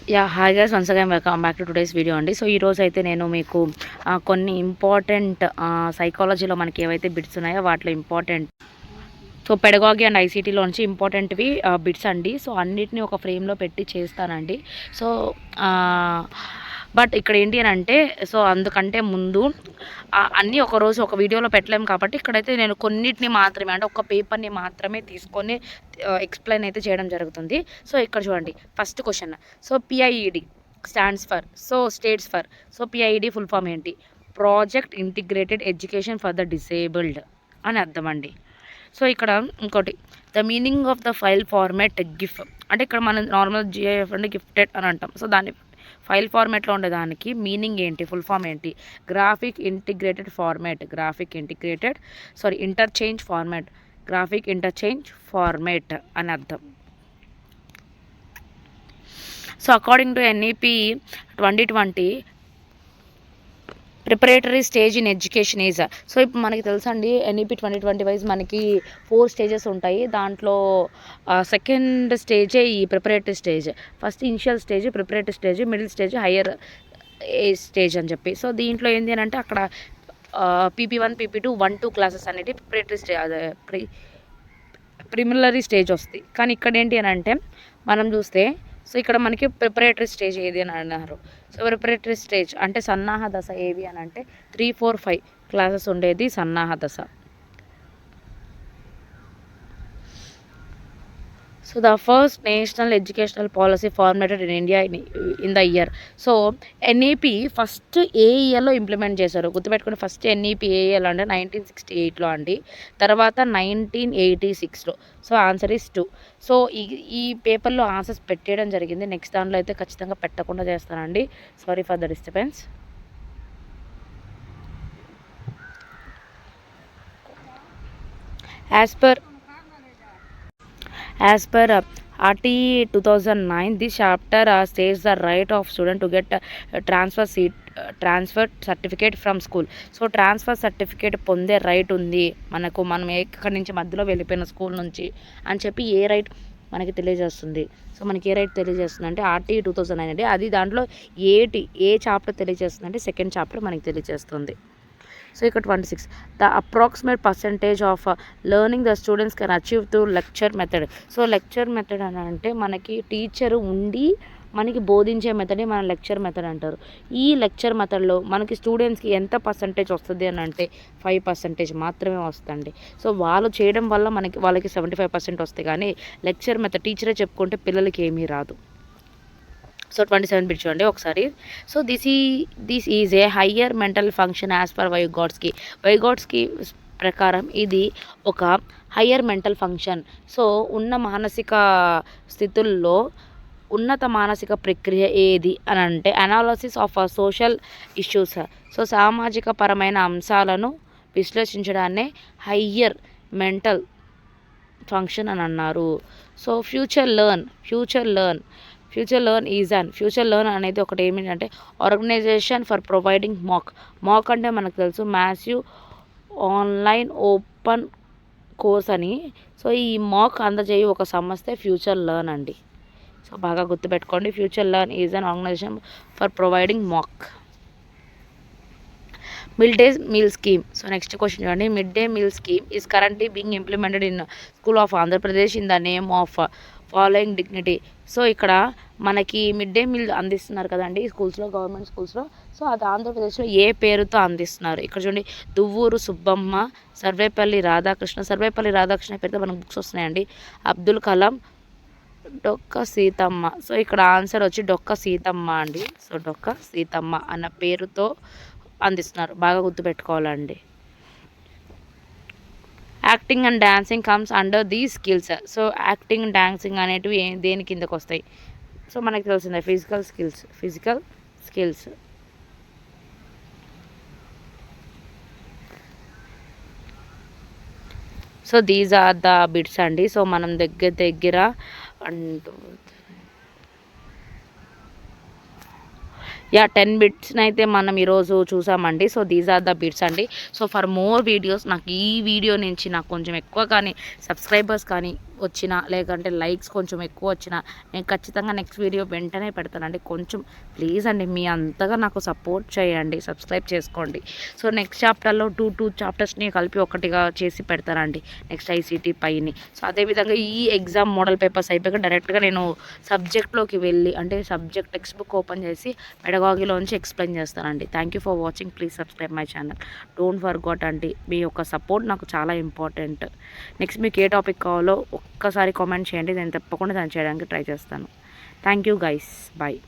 Hi guys, once again welcome back to today's video అండి. So ఈరోజు అయితే నేను మీకు కొన్ని ఇంపార్టెంట్ సైకాలజీలో మనకి ఏవైతే బిట్స్ ఉన్నాయో వాటిలో ఇంపార్టెంట్, సో పెడగాగి అండ్ ఐసీటీలోంచి ఇంపార్టెంట్వి బిట్స్ అండి. సో అన్నిటిని ఒక ఫ్రేమ్లో పెట్టి చేస్తానండి. సో బట్ ఇక్కడ ఏంటి అని అంటే, సో అందుకంటే ముందు అన్నీ ఒకరోజు ఒక వీడియోలో పెట్టలేము కాబట్టి ఇక్కడైతే నేను కొన్నిటిని మాత్రమే, అంటే ఒక పేపర్ని మాత్రమే తీసుకొని ఎక్స్ప్లెయిన్ అయితే చేయడం జరుగుతుంది. సో ఇక్కడ చూడండి, first question. So PIED stands for, states for, PIED full form ఏంటి? Project integrated education for the disabled అని అర్థం అండి. సో ఇక్కడ ఇంకోటి, the meaning of the file format GIF, అంటే ఇక్కడ మనం నార్మల్ జిఐఎఫ్ అంటే గిఫ్టెడ్ అని అంటాం. సో దాన్ని ఫైల్ ఫార్మాట్లో ఉండేదానికి మీనింగ్ ఏంటి, ఫుల్ ఫామ్ ఏంటి? గ్రాఫిక్ ఇంటిగ్రేటెడ్ ఫార్మాట్ అని అర్థం. So according to NEP 2020 preparatory stage in education is, so ఇప్పుడు మనకి తెలుసండి ఎన్ఈపి 2020 వైజ్ మనకి 4 స్టేజెస్ ఉంటాయి. దాంట్లో సెకండ్ స్టేజే ఈ preparatory stage. First initial stage preparatory stage, middle stage higher age stage అని చెప్పి. సో దీంట్లో ఏంటి అని అంటే అక్కడ PP1 PP2 1-2 క్లాసెస్ అనేది ప్రిపరేటరీ స్టేజ్, ప్రిమిలరీ స్టేజ్ వస్తుంది. కానీ ఇక్కడ ఏంటి అని అంటే మనం చూస్తే, సో ఇక్కడ మనకి ప్రిపరేటరీ స్టేజ్ ఏది అని అన్నారు. సో ప్రిపరేటరీ స్టేజ్ అంటే సన్నాహ దశ ఏవి అని అంటే 3, 4, 5 క్లాసెస్ ఉండేది సన్నాహ దశ. So the first national educational policy formatted in India in the year. So NEP first ఏ ఇయర్లో ఇంప్లిమెంట్ చేశారు గుర్తుపెట్టుకుని. ఫస్ట్ ఎన్ఈపి ఏ ఇయర్ అంటే 1968లో అండి, తర్వాత 1986లో. So answer is 2. సో ఈ పేపర్లో ఆన్సర్స్ పెట్టేయడం జరిగింది. నెక్స్ట్ దాంట్లో అయితే ఖచ్చితంగా పెట్టకుండా చేస్తానండి. Sorry for the disturbance. As per RT 2009, this chapter states the right of student to get transfer certificate from school. So transfer certificate పొందే రైట్ ఉంది మనకు, మనం ఎక్కడి నుంచి మధ్యలో వెళ్ళిపోయిన స్కూల్ నుంచి అని చెప్పి ఏ రైట్ మనకి తెలియజేస్తుంది. సో మనకి ఏ రైట్ తెలియజేస్తుంది అంటే RT 2009 అండి. అది దాంట్లో ఏ చాప్టర్ తెలియజేస్తుంది అంటే సెకండ్ చాప్టర్ మనకి తెలియజేస్తుంది. సో ఇక్కడ 26, the approximate percentage of learning the students can achieve through lecture method. So lecture method అని అంటే మనకి టీచర్ ఉండి మనకి బోధించే మెథడే మన లెక్చర్ మెథడ్ అంటారు. ఈ లెక్చర్ మెథడ్లో మనకి స్టూడెంట్స్కి ఎంత పర్సంటేజ్ వస్తుంది అని అంటే 5% మాత్రమే వస్తుంది. సో వాళ్ళు చేయడం వల్ల వాళ్ళకి 75% వస్తాయి. కానీ లెక్చర్ మెథడ్ టీచరే చెప్పుకుంటే పిల్లలకి ఏమీ రాదు. సో 27 బిట్ చూడండి ఒకసారి. So this is a higher mental function as per వైగోట్స్కి ప్రకారం ఇది ఒక హయ్యర్ మెంటల్ ఫంక్షన్. సో ఉన్న మానసిక స్థితుల్లో ఉన్నత మానసిక ప్రక్రియ ఏది అని అంటే analysis of social issues. So సామాజిక పరమైన అంశాలను విశ్లేషించడాన్నే హయ్యర్ మెంటల్ ఫంక్షన్ అని అన్నారు. సో ఫ్యూచర్ లెర్న్ అనేది ఒకటి ఏమిటంటే ఆర్గనైజేషన్ ఫర్ ప్రొవైడింగ్ మాక్ అంటే మనకు తెలుసు మ్యాసివ్ ఆన్లైన్ ఓపెన్ కోర్స్ అని. సో ఈ మాక్ అందజేయ ఒక సంస్థే ఫ్యూచర్ లెర్న్ అండి. సో బాగా గుర్తుపెట్టుకోండి, FutureLearn is an organisation for providing MOOC. Mid day meal scheme. So next question చూడండి, mid day meal scheme is currently being implemented in school of Andhra Pradesh in the name of following dignity. So ఇక్కడ మనకి mid day meal అందిస్తున్నారు కదండి స్కూల్స్లో, government స్కూల్స్లో. So అది ఆంధ్రప్రదేశ్లో ఏ పేరుతో అందిస్తున్నారు? ఇక్కడ చూడండి, దువ్వూరు సుబ్బమ్మ, సర్వేపల్లి రాధాకృష్ణ పేరుతో మనకు బుక్స్ వస్తున్నాయండి. అబ్దుల్ కలాం, డొక్క సీతమ్మ. సో ఇక్కడ ఆన్సర్ వచ్చి డొక్క సీతమ్మ అండి. సో డొక్క సీతమ్మ అన్న పేరుతో అందిస్తున్నారు, బాగా గుర్తుపెట్టుకోవాలండి. Acting and dancing comes under the skills. So acting dancing అనేటివి దేని కిందకు వస్తాయి? సో మనకు తెలిసిందే physical skills. So these are the bits అండి. సో మనం దగ్గర అంటూ 10 బిట్స్ని అయితే మనం ఈరోజు చూసామండి. So these are the bits అండి. సో ఫర్ మోర్ వీడియోస్, నాకు ఈ వీడియో నుంచి నాకు కొంచెం ఎక్కువ కానీ సబ్స్క్రైబర్స్ కానీ వచ్చినా లేకంటే లైక్స్ కొంచెం ఎక్కువ వచ్చినా నేను ఖచ్చితంగా నెక్స్ట్ వీడియో వెంటనే పెడతానండి. కొంచెం ప్లీజ్ అండి మీ అంతగా నాకు సపోర్ట్ చేయండి, సబ్స్క్రైబ్ చేసుకోండి. సో నెక్స్ట్ చాప్టర్లో టూ చాప్టర్స్ని కలిపి ఒకటిగా చేసి పెడతానండి నెక్స్ట్ ఐసీటీ పైని. సో అదేవిధంగా ఈ ఎగ్జామ్ మోడల్ పేపర్స్ అయిపోయాక డైరెక్ట్గా నేను సబ్జెక్ట్లోకి వెళ్ళి అంటే సబ్జెక్ట్ టెక్స్ట్ బుక్ ఓపెన్ చేసి పెడగాగిలోంచి ఎక్స్ప్లెయిన్ చేస్తానండి. Thank you for watching. Please subscribe my channel. Don't forget అండి, మీ యొక్క సపోర్ట్ నాకు చాలా ఇంపార్టెంట్. నెక్స్ట్ మీకు ఏ టాపిక్ కావాలో ఒక్కసారి కామెంట్ చేయండి, నేను తప్పకుండా దాన్ని చేయడానికి ట్రై చేస్తాను. Thank you guys, bye.